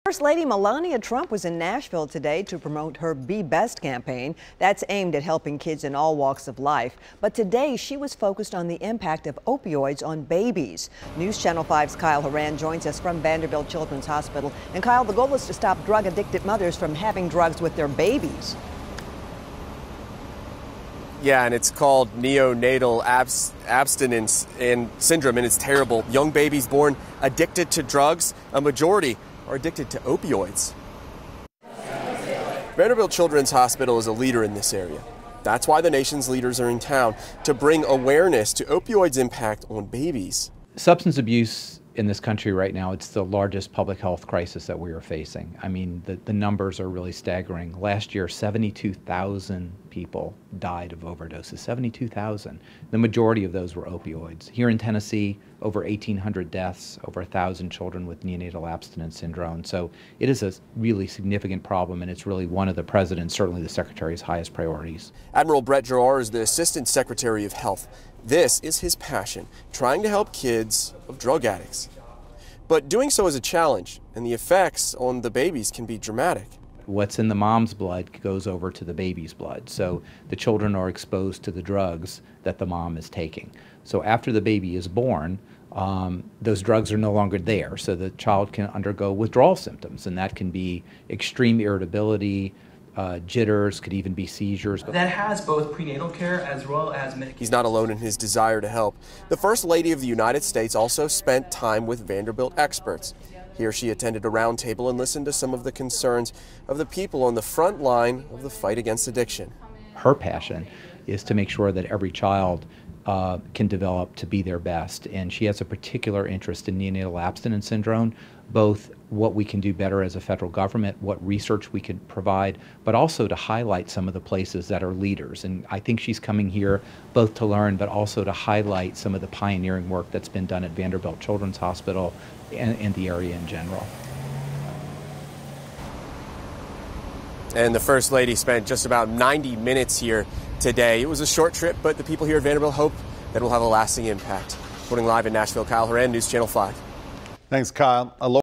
First Lady Melania Trump was in Nashville today to promote her Be Best campaign that's aimed at helping kids in all walks of life. But today she was focused on the impact of opioids on babies. News Channel 5's Kyle Horan joins us from Vanderbilt Children's Hospital. And Kyle, the goal is to stop drug-addicted mothers from having drugs with their babies. Yeah, and it's called neonatal abstinence syndrome, and it's terrible. Young babies born addicted to drugs, a majority are addicted to opioids. Vanderbilt Children's Hospital is a leader in this area. That's why the nation's leaders are in town, to bring awareness to opioids' impact on babies. Substance abuse in this country right now, it's the largest public health crisis that we are facing. I mean, the numbers are really staggering. Last year, 72,000 people died of overdoses, 72,000. The majority of those were opioids. Here in Tennessee, over 1,800 deaths, over 1,000 children with neonatal abstinence syndrome. So it is a really significant problem, and it's really one of the president's, certainly the secretary's, highest priorities. Admiral Brett Giroir is the Assistant Secretary of Health. This is his passion, trying to help kids of drug addicts. But doing so is a challenge, and the effects on the babies can be dramatic. What's in the mom's blood goes over to the baby's blood. So the children are exposed to the drugs that the mom is taking. So after the baby is born, those drugs are no longer there. So the child can undergo withdrawal symptoms, and that can be extreme irritability, jitters, could even be seizures. That has both prenatal care as well as medication. He's not alone in his desire to help. The First Lady of the United States also spent time with Vanderbilt experts. He or she attended a roundtable and listened to some of the concerns of the people on the front line of the fight against addiction. Her passion is to make sure that every child can develop to be their best, and she has a particular interest in neonatal abstinence syndrome, both what we can do better as a federal government, what research we could provide, but also to highlight some of the places that are leaders. And I think she's coming here both to learn, but also to highlight some of the pioneering work that's been done at Vanderbilt Children's Hospital and the area in general. And the First Lady spent just about 90 minutes here today. It was a short trip, but the people here at Vanderbilt hope that it will have a lasting impact. Reporting live in Nashville, Kyle Horan, News Channel 5. Thanks, Kyle.